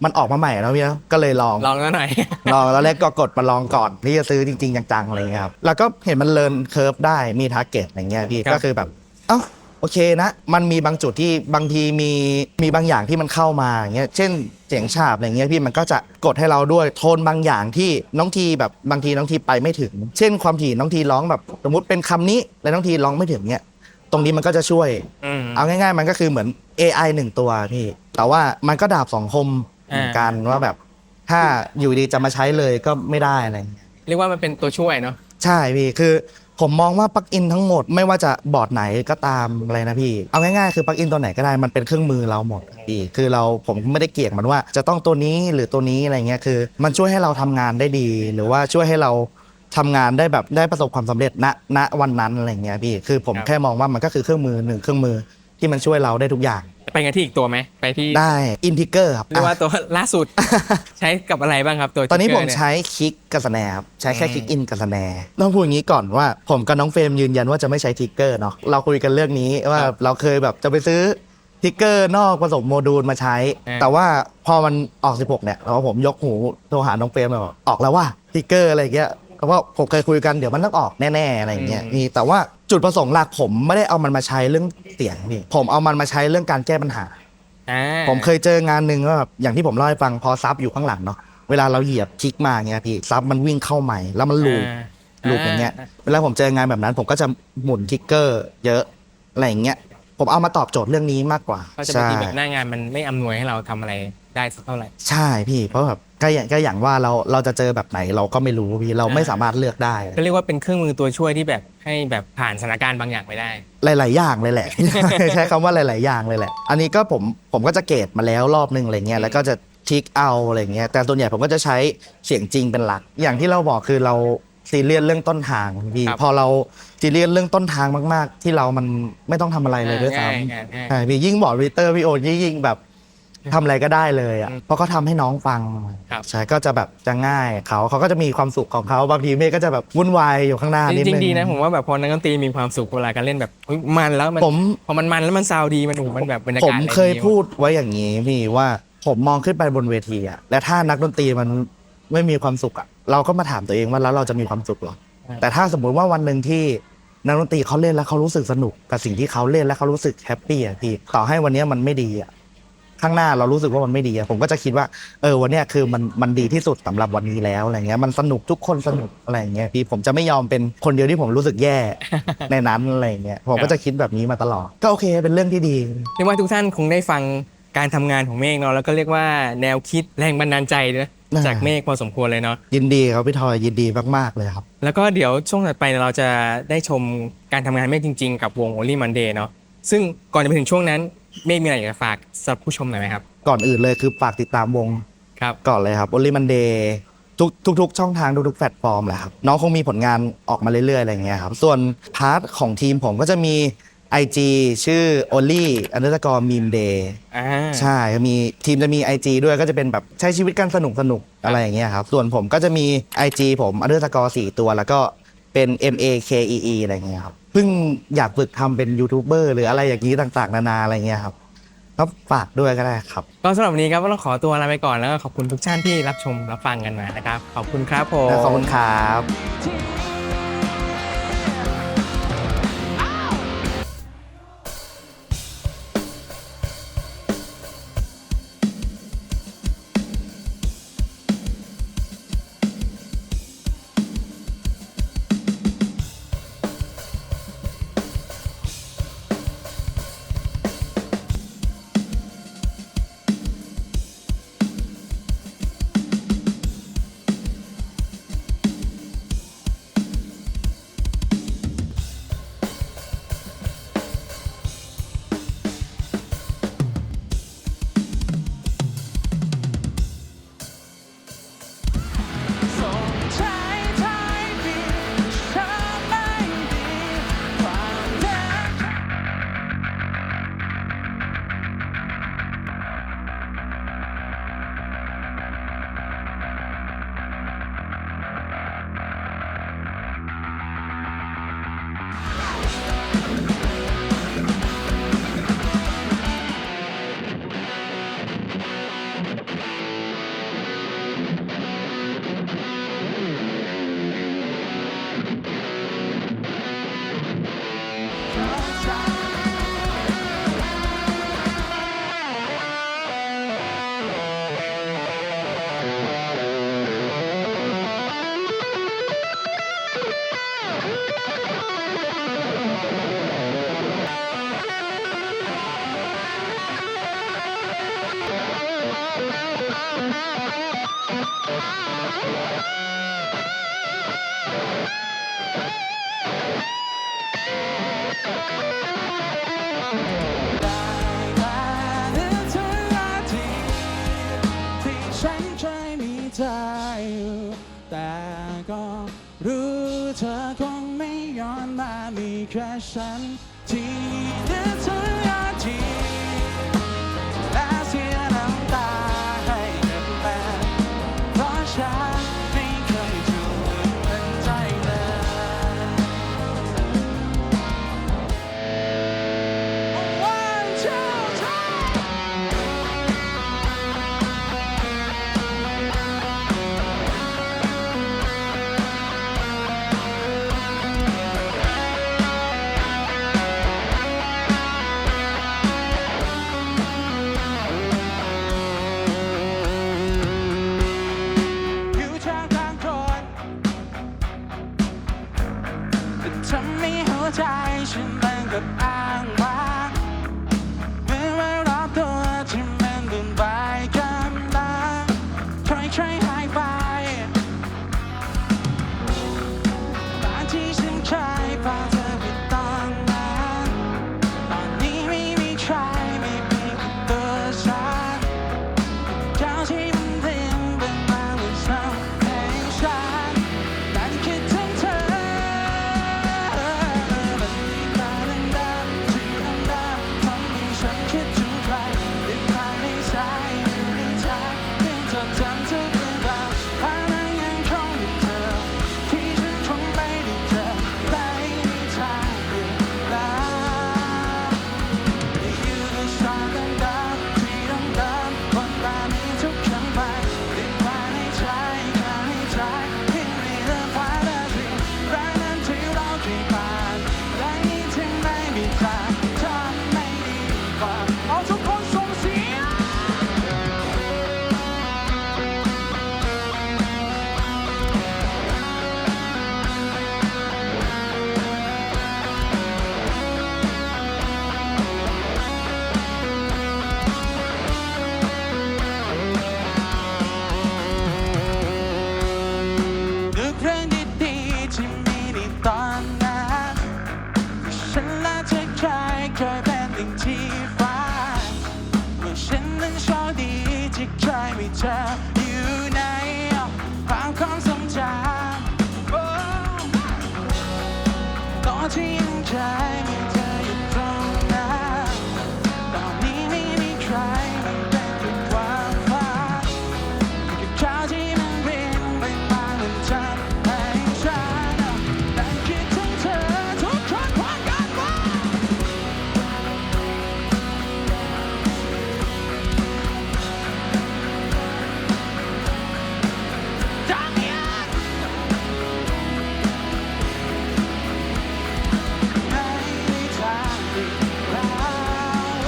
มันออกมาใหม่แล้วพี่นะก็เลยลอง ลองแล้วหน่อย ลองแล้วแรกก็กดมาลองก่อนที่จะซื้อจริงๆจังๆอะไรเงี้ยครับแล้วก็เห็นมันเลิร์นเคิร์ฟได้มีทาร์เก็ตอะไรเงี้ยพี่ ครับ ก็คือแบบเอ้าโอเคนะมันมีบางจุดที่บางทีมีบางอย่างที่มันเข้ามาอย่างเงี้ยเช่นเสียงฉาบอะไรเงี้ยพี่มันก็จะกดให้เราด้วยโทนบางอย่างที่น้องทีแบบบางทีน้องทีไปไม่ถึง เช่นความถี่น้องทีร้องแบบสมมติเป็นคำนี้แล้วน้องทีร้องไม่ถึงเนี้ยตรงนี้มันก็จะช่วย อืม เอาง่ายๆมันก็คือเหมือน AI 1 ตัวพี่แต่ว่ามันก็ดาบสองคมเหมือนกันว่าแบบถ้าอยู่ดีจะมาใช้เลยก็ไม่ได้อะไรเงี้ย เรียกว่ามันเป็นตัวช่วยเนาะ ใช่พี่คือผมมองว่าปลั๊กอินทั้งหมดไม่ว่าจะบอร์ดไหนก็ตามอะไรนะพี่เอาง่ายๆคือปลั๊กอินตัวไหนก็ได้มันเป็นเครื่องมือเราหมดพี่คือผมไม่ได้เกี่ยงมันว่าจะต้องตัวนี้หรือตัวนี้อะไรเงี้ยคือมันช่วยให้เราทำงานได้ดี หรือว่าช่วยให้เราทำงานได้แบบได้ประสบความสำเร็จณวันนั้นอะไรเงี้ยพี่คือผมแค่มองว่ามันก็คือเครื่องมือหนึ่งเครื่องมือที่มันช่วยเราได้ทุกอย่าง ไปกันที่อีกตัวไหมไปที่ ได้อินทิเกอร์ครับ เรียกว่าตัวล่าสุด ใช้กับอะไรบ้างครับตัว ตอนนี้ Trigger ผม เย ใช้คลิกกับสแนร์ครับใช้แค่คลิกอินกับสแนร์ต้องพูดอย่างนี้ก่อนว่าผมกับน้องเฟรมยืนยันว่าจะไม่ใช้ทริกเกอร์เนาะเราคุยกันเรื่องนี้ว่าเราเคยแบบจะไปซื้อทริกเกอร์นอกผสมโมดูลมาใช้ แต่ว่าพอมันออก 16 เนี่ยแล้วผมยกหูโทรหาน้องเฟรมแบบออกแล้วว่าทริกเกอร์อะไรอย่างเงี้ยเพราะว่าผมเคยคุยกันเดี๋ยวมันต้องออกแน่ๆอะไรอย่างเงี้ยนี่แต่ว่าจุดประสงค์หลักผมไม่ได้เอามันมาใช้เรื่องเสียงนี่ผมเอามันมาใช้เรื่องการแก้ปัญหา ผมเคยเจองานหนึ่งว่าแบบอย่างที่ผมเล่าให้ฟังพอซับอยู่ข้างหลังเนาะเวลาเราเหยียบคลิกมาเงี้ยพี่ซับมันวิ่งเข้าใหม่แล้วมันลูปอย่างเงี้ยเวลาผมเจองานแบบนั้นผมก็จะหมุนทริกเกอร์เยอะอะไรอย่างเงี้ย ผมเอามาตอบโจทย์เรื่องนี้มากกว่า เพราะจะบางทีแบบหน้างานมันไม่อำนวยให้เราทำอะไรได้สักเท่าไหร่ ใช่พี่เพราะแบบก็อย่างว่าเราจะเจอแบบไหนเราก็ไม่รู้พี่เราไม่สามารถเลือกได้ ก็เรียกว่าเป็นเครื่องมือตัวช่วยที่แบบให้แบบผ่านสถานการณ์บางอย่างไปได้ หลาย ๆ อย่างเลยแหละ ใช้คำว่าหลาย ๆ อย่างเลยแหละ อันนี้ก็ผมก็จะเกรดมาแล้วรอบนึงอะไรเงี้ยแล้วก็จะทิกเอาอะไรเงี้ยแต่ส่วนใหญ่ผมก็จะใช้เสียงจริงเป็นหลัก อย่างที่เราบอกคือเราซีเรียสเรื่องต้นทางพี่ ครับ พอเราซีเรียสเรื่องต้นทางมาก ๆ ที่เรามันไม่ต้องทำอะไรเลยด้วยซ้ ง่าย ำใช่พี่ยิ่งบอกรีเตอร์พี่โอยิ่งแบบทำอะไรก็ได้เลยอ่ะเพราะเขาทำให้น้องฟัง ครับ ใช่ก็จะแบบจะง่ายเขาก็จะมีความสุขของเขาบางทีเมฆก็จะแบบวุ่นวายอยู่ข้างหน้านิด จริ นึ ง ง ๆดีนะผมว่าแบบพอนักดนตรีมีความสุขเวลาการเล่นแบบเฮ้ยมันแล้วมัน ผม พอมันแล้วมันซาวด์ดีมันโอ้โหมันแบบบรรยากาศ ผม อะไร เคย ดี พูดไว้อย่างนี้พี่ว่าผมมองขึ้นไปบนเวทีอะและถ้านักดนตรีมันไม่มีความสุขอะเราก็มาถามตัวเองว่าแล้วเราจะมีความสุขหรอแต่ถ้าสมมุติว่าวันหนึ่งที่นักดนตรีเขาเล่นแล้วเขารู้สึกสนุกกับสิ่งที่เขาเล่นแล้วเขารู้สึกแฮปปี้อะพี่ต่อให้วันนี้มันไม่ดีอะข้างหน้าเรารู้สึกว่ามันไม่ดีอะผมก็จะคิดว่าวันเนี้ยคือมันดีที่สุดสำหรับวันนี้แล้วอะไรเงี้ยมันสนุกทุกคนสนุกอะไรเงี้ยพี่ผมจะไม่ยอมเป็นคนเดียวที่ผมรู้สึกแย่ ในนั้นอะไรเงี้ยผมก็จะคิดแบบนี้มาตลอดก็โอเคเป็นเรื่องที่ดี เรียกว่าทุกท่านคงได้ฟังการทำงานของเมฆเนาะแล้วก็เรียกว่าแนวคิดแรงบันดาลใจนะ อ่า จากเมฆพอสมควรเลยเนาะ ยินดีครับพี่ทอยยินดีมากๆเลยครับ แล้วก็เดี๋ยวช่วงถัดไปเราจะได้ชมการทำงานเมฆจริงๆกับวง Only Monday เนาะซึ่งก่อนจะไปถึงช่วงนั้นเมฆมีอะไรอยากจะฝากสำหรับผู้ชมหน่อยไหมครับ ก่อนอื่นเลยคือฝากติดตามวง ครับ ก่อนเลยครับ Only Monday ทุกช่องทางทุกแพลตฟอร์มแหละครับน้องคงมีผลงานออกมาเรื่อยๆอะไรเงี้ยครับส่วนพาร์ทของทีมผมก็จะมี IG ชื่อ only_meme day ใช่มีทีมจะมี IG ด้วยก็จะเป็นแบบใช้ชีวิตกันสนุกอะไรอย่างเงี้ยครับส่วนผมก็จะมี IG ผม _4 ตัวแล้วก็เป็น MAKEE อะไรเงี้ยครับเพิ่งอยากฝึกทำเป็นยูทูบเบอร์หรืออะไรอย่างนี้ต่างๆนานาอะไรเงี้ยครับก็ฝากด้วยก็ได้ครับ ก็สำหรับวันนี้ครับก็ต้องขอตัวลาไปก่อนแล้วก็ขอบคุณทุกท่านที่รับชมรับฟังกันมานะครับขอบคุณครับผม ขอบคุณครับ ส่งใจไทยดีฉันไม่ดีความรัก หรือทุกอาทิตย์ที่ฉันเคยมีเธออยู่แต่ก็รู้เธอคงไม่ย้อนมามีแค่ฉันที่หรือทุกอาทิตย์และเสียน้ำตาให้กับแฟนเพราะฉันไม่เคยถูกเป็นใจเลย One, two, three. ค จะเคยเป็นหนึ่งที่ฟ้าเมื่อฉันนั้นโชคดีที่เคยมีเธออยู่ในความทรงจำตอนที่ยังเคยมีเธออยู่ตรงนั้นตอนนี้ไม่มีใครมันเป็นแค่ความฝันแค่ข่าวที่มันบินไปมามันทำให้ฉันนั่งคิดถึงเธอทุกครั้งพร้อมกันว่าดังยังไม่มีทางหลีกแล้ว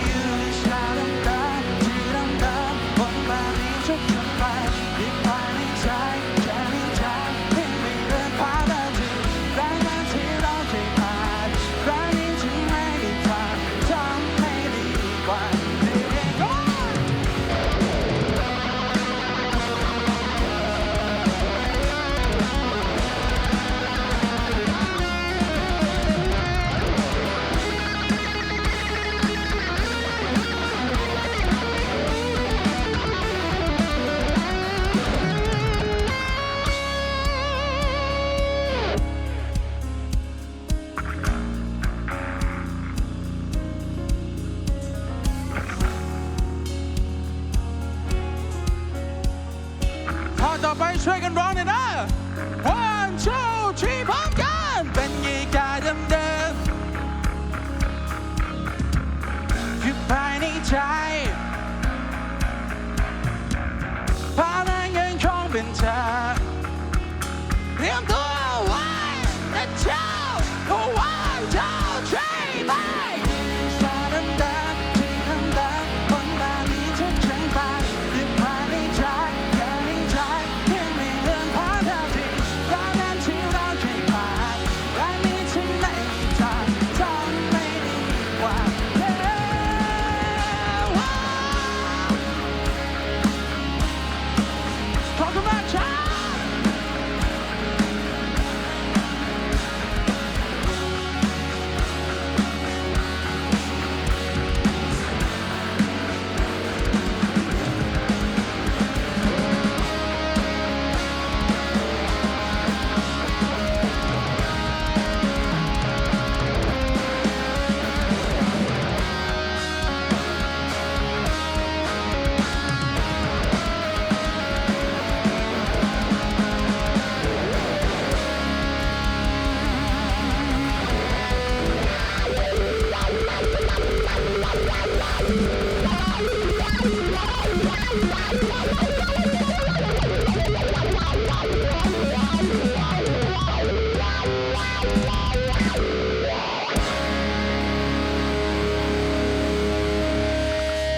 อยู่ในชาดำที่ดำวนมามีทุกวันไปที่ภายในใจแค่ในใจไม่มีเรื่องพาเราถึงแรงนั้นที่เราเคยผ่านครั้งนี้ถึงไม่มีทางทำให้ดีกว่าเดิม ท่าต่อไปช่วยกันร้องหน่อยนะ one two three พร้อมกันเป็นยีกาเดิมๆอยู่ภายในใจภาพนั้นยังคงเป็นเธอเตรียมตัวไว้นะเจ้า one two three ไปชาดำที่ดำคนมามีทุกครั้งไปอยู่ภายในใจแค่ในใจที่ไม่เลื่อนผ่านเท่าที่ร้านนั้นที่เราเคยผ่านร้านนี้ที่ไม่มีทางทำไม่ดีกว่าเดิมขอบคุณมากครับ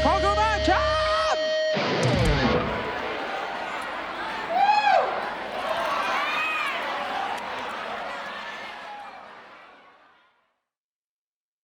ขอบคุณมาก